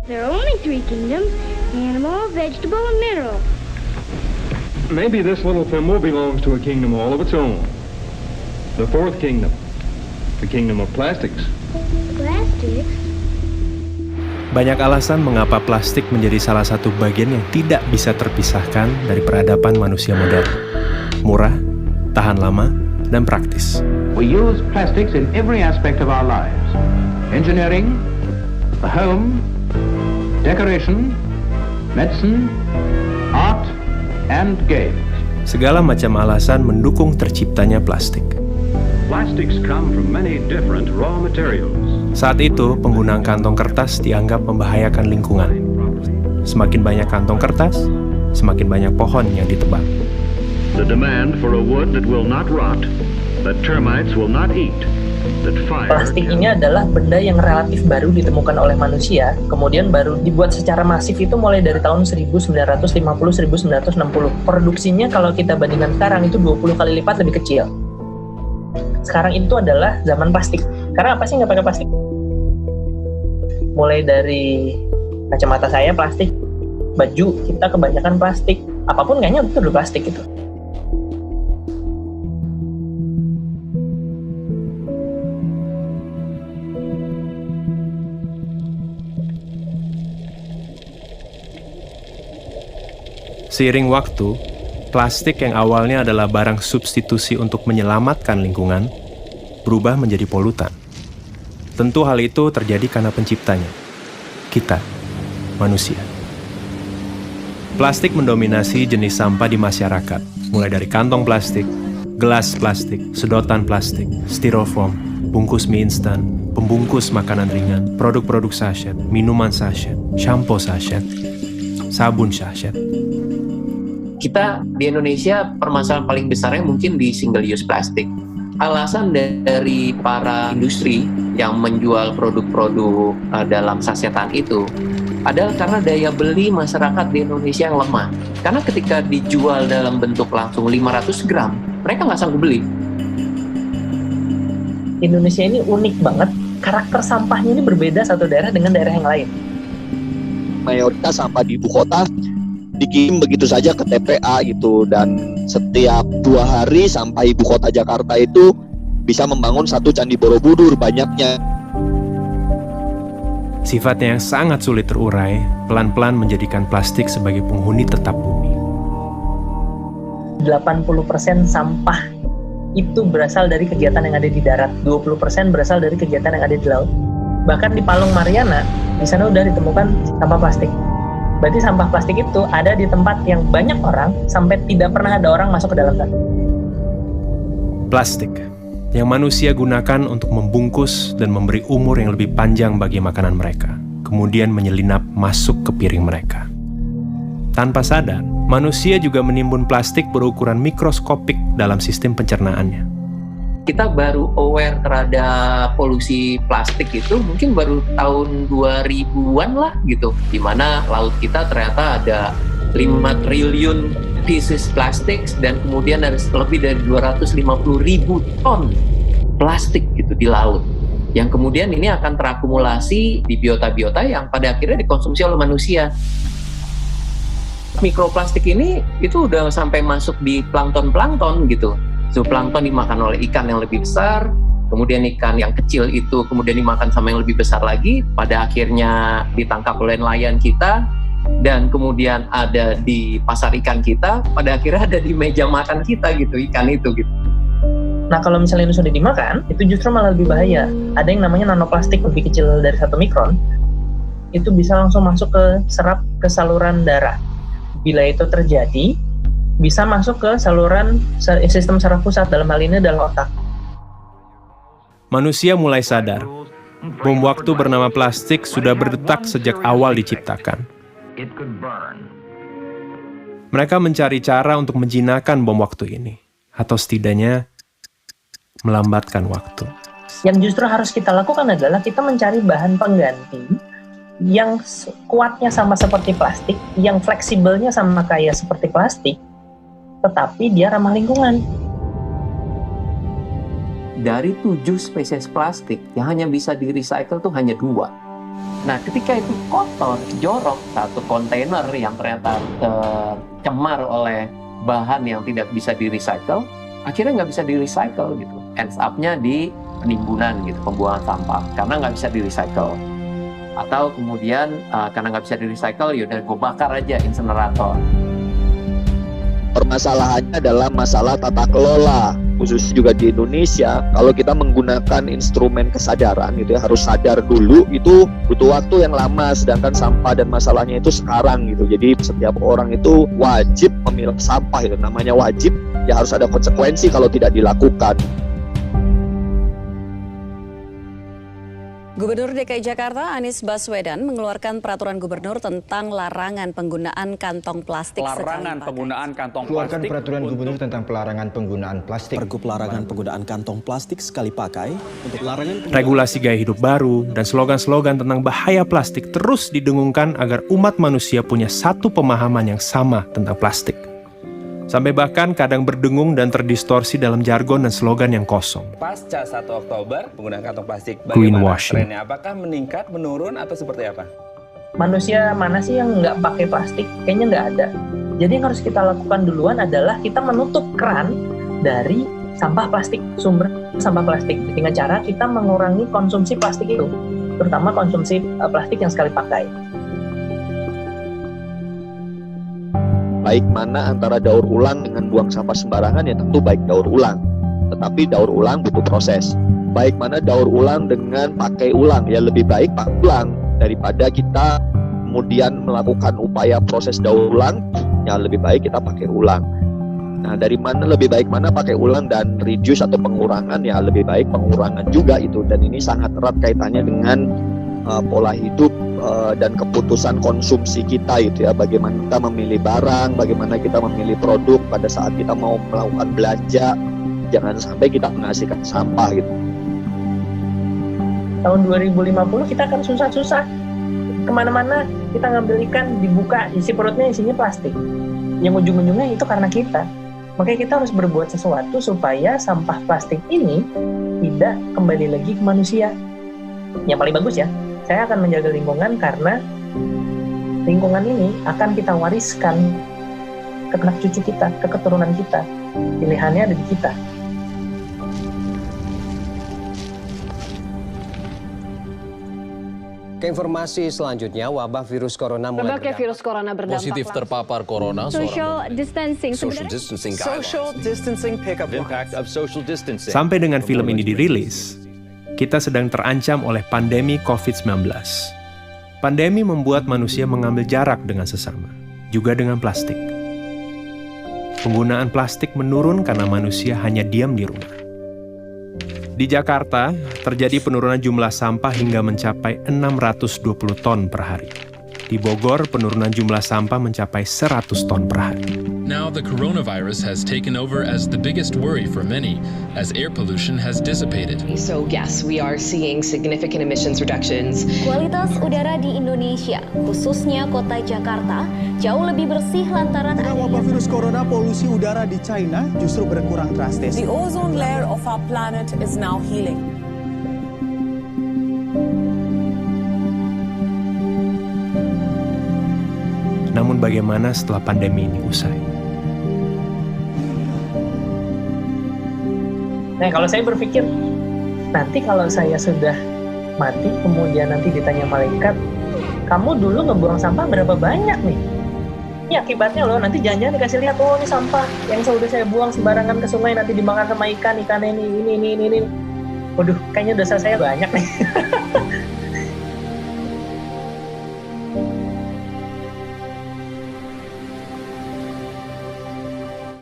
There are only three kingdoms: animal, vegetable, and mineral. Maybe this little thimble belongs to a kingdom all of its own. The fourth kingdom. The kingdom of plastics. Plastics? Banyak alasan mengapa plastik menjadi salah satu bagian yang tidak bisa terpisahkan dari peradaban manusia modern. Murah, tahan lama, dan praktis. We use plastics in every aspect of our lives. Engineering, the home, decoration, medicine, art, and games. Segala macam alasan mendukung terciptanya plastik. Plastics come from many different raw materials. Saat itu, penggunaan kantong kertas dianggap membahayakan lingkungan. Semakin banyak kantong kertas, semakin banyak pohon yang ditebang. The demand for a wood that will not rot, that termites will not eat, that fire... Plastik ini adalah benda yang relatif baru ditemukan oleh manusia, kemudian baru dibuat secara masif itu mulai dari tahun 1950-1960. Produksinya kalau kita bandingkan sekarang itu 20 kali lipat lebih kecil. Sekarang itu adalah zaman plastik. Karena apa sih nggak pakai plastik? Mulai dari kacamata saya plastik, baju kita kebanyakan plastik, apapun kayaknya itu udah plastik gitu. Seiring waktu, plastik yang awalnya adalah barang substitusi untuk menyelamatkan lingkungan, berubah menjadi polutan. Tentu hal itu terjadi karena penciptanya, kita, manusia. Plastik mendominasi jenis sampah di masyarakat, mulai dari kantong plastik, gelas plastik, sedotan plastik, styrofoam, bungkus mie instan, pembungkus makanan ringan, produk-produk sachet, minuman sachet, shampoo sachet, sabun sachet. Kita di Indonesia permasalahan paling besarnya mungkin di single use plastic. Alasan dari para industri yang menjual produk-produk dalam sasetan itu adalah karena daya beli masyarakat di Indonesia yang lemah. Karena ketika dijual dalam bentuk langsung 500 gram, mereka nggak sanggup beli. Indonesia ini unik banget, karakter sampahnya ini berbeda satu daerah dengan daerah yang lain. Mayoritas sampah di ibu kota dikirim begitu saja ke TPA gitu, dan setiap 2 hari sampah ibu kota Jakarta itu bisa membangun satu Candi Borobudur banyaknya. Sifatnya yang sangat sulit terurai, pelan-pelan menjadikan plastik sebagai penghuni tetap bumi. 80% sampah itu berasal dari kegiatan yang ada di darat, 20% berasal dari kegiatan yang ada di laut. Bahkan di Palung Mariana, di sana udah ditemukan sampah plastik. Berarti sampah plastik itu ada di tempat yang banyak orang sampai tidak pernah ada orang masuk ke dalam sana. Plastik yang manusia gunakan untuk membungkus dan memberi umur yang lebih panjang bagi makanan mereka, kemudian menyelinap masuk ke piring mereka. Tanpa sadar, manusia juga menimbun plastik berukuran mikroskopik dalam sistem pencernaannya. Kita baru aware terhadap polusi plastik itu mungkin baru tahun 2000-an lah gitu, di mana laut kita ternyata ada 5 triliun pieces plastik dan kemudian ada lebih dari 250.000 ton plastik gitu di laut, yang kemudian ini akan terakumulasi di biota-biota yang pada akhirnya dikonsumsi oleh manusia. Mikroplastik ini itu udah sampai masuk di plankton gitu. Zooplankton dimakan oleh ikan yang lebih besar, kemudian ikan yang kecil itu kemudian dimakan sama yang lebih besar lagi, pada akhirnya ditangkap oleh nelayan kita, dan kemudian ada di pasar ikan kita, pada akhirnya ada di meja makan kita gitu, ikan itu gitu. Nah kalau misalnya ini sudah dimakan, itu justru malah lebih bahaya. Ada yang namanya nanoplastik lebih kecil dari 1 mikron, itu bisa langsung masuk ke serap ke saluran darah. Bila itu terjadi, bisa masuk ke saluran sistem saraf pusat, dalam hal ini adalah otak. Manusia mulai sadar, bom waktu bernama plastik sudah berdetak sejak awal diciptakan. Mereka mencari cara untuk menjinakkan bom waktu ini, atau setidaknya melambatkan waktu. Yang justru harus kita lakukan adalah kita mencari bahan pengganti yang kuatnya sama seperti plastik, yang fleksibelnya sama kayak seperti plastik, tetapi dia ramah lingkungan. Dari 7 spesies plastik yang hanya bisa di-recycle tuh hanya 2. Nah, ketika itu kotor, jorok, satu kontainer yang ternyata tercemar oleh bahan yang tidak bisa di-recycle, akhirnya nggak bisa di-recycle gitu. Ends up-nya di penimbunan gitu, pembuangan sampah, karena nggak bisa di-recycle. Atau kemudian karena nggak bisa di-recycle, yaudah gue bakar aja insenerator. Permasalahannya adalah masalah tata kelola, khususnya juga di Indonesia. Kalau kita menggunakan instrumen kesadaran gitu ya, harus sadar dulu, itu butuh waktu yang lama, sedangkan sampah dan masalahnya itu sekarang gitu. Jadi setiap orang itu wajib memilah sampah, itu namanya wajib, ya harus ada konsekuensi kalau tidak dilakukan. Gubernur DKI Jakarta Anies Baswedan mengeluarkan peraturan gubernur tentang larangan penggunaan kantong plastik Larangan penggunaan kantong Keluarkan plastik. peraturan gubernur tentang pelarangan penggunaan plastik. Pergub larangan penggunaan kantong plastik sekali pakai untuk larangan Regulasi gaya hidup baru dan slogan-slogan tentang bahaya plastik terus didengungkan agar umat manusia punya satu pemahaman yang sama tentang plastik. Sampai bahkan kadang berdengung dan terdistorsi dalam jargon dan slogan yang kosong. Pasca 1 Oktober, penggunaan kantong plastik Greenwashing. trennya? Apakah meningkat, menurun, atau seperti apa? Manusia mana sih yang nggak pakai plastik? Kayaknya nggak ada. Jadi yang harus kita lakukan duluan adalah kita menutup keran dari sampah plastik, sumber sampah plastik, dengan cara kita mengurangi konsumsi plastik itu, terutama konsumsi plastik yang sekali pakai. Baik mana antara daur ulang dengan buang sampah sembarangan, ya tentu baik daur ulang. Tetapi daur ulang butuh proses. Baik mana daur ulang dengan pakai ulang, ya lebih baik pakai ulang daripada kita kemudian melakukan upaya proses daur ulang, ya lebih baik kita pakai ulang. Nah, dari mana lebih baik mana pakai ulang dan reduce atau pengurangan, ya lebih baik pengurangan juga itu. Dan ini sangat erat kaitannya dengan pola hidup dan keputusan konsumsi kita itu ya, bagaimana kita memilih barang, bagaimana kita memilih produk pada saat kita mau melakukan belanja, jangan sampai kita menghasilkan sampah gitu. Tahun 2050 kita akan susah-susah kemana-mana, kita ngambil ikan, dibuka, isi perutnya isinya plastik, yang ujung-ujungnya itu karena kita. Makanya kita harus berbuat sesuatu supaya sampah plastik ini tidak kembali lagi ke manusia. Yang paling bagus ya, saya akan menjaga lingkungan karena lingkungan ini akan kita wariskan ke anak cucu kita, ke keturunan kita. Pilihannya ada di kita. Ke informasi selanjutnya, wabah virus corona mulai Berbagai virus corona berdampak positif terpapar corona. Social distancing. Social distancing guidelines. Social distancing pickup impact of social distancing. Sampai dengan film ini dirilis, kita sedang terancam oleh pandemi COVID-19. Pandemi membuat manusia mengambil jarak dengan sesama, juga dengan plastik. Penggunaan plastik menurun karena manusia hanya diam di rumah. Di Jakarta, terjadi penurunan jumlah sampah hingga mencapai 620 ton per hari. Di Bogor, penurunan jumlah sampah mencapai 100 ton per hari. Now the coronavirus has taken over as the biggest worry for many, as air pollution has dissipated. So yes, we are seeing significant emissions reductions. Kualitas udara di Indonesia, khususnya kota Jakarta, jauh lebih bersih lantaran Dengan wabah virus corona, polusi udara di China justru berkurang drastis. The ozone layer of our planet is now healing. Namun bagaimana setelah pandemi ini usai? Nah, kalau saya berpikir, nanti kalau saya sudah mati, kemudian nanti ditanya malaikat, kamu dulu ngebuang sampah berapa banyak nih? Ini akibatnya loh, nanti jangan-jangan dikasih lihat, oh ini sampah yang sudah saya buang sembarangan ke sungai, nanti dimakan sama ikan ini. Waduh, kayaknya dosa saya banyak nih.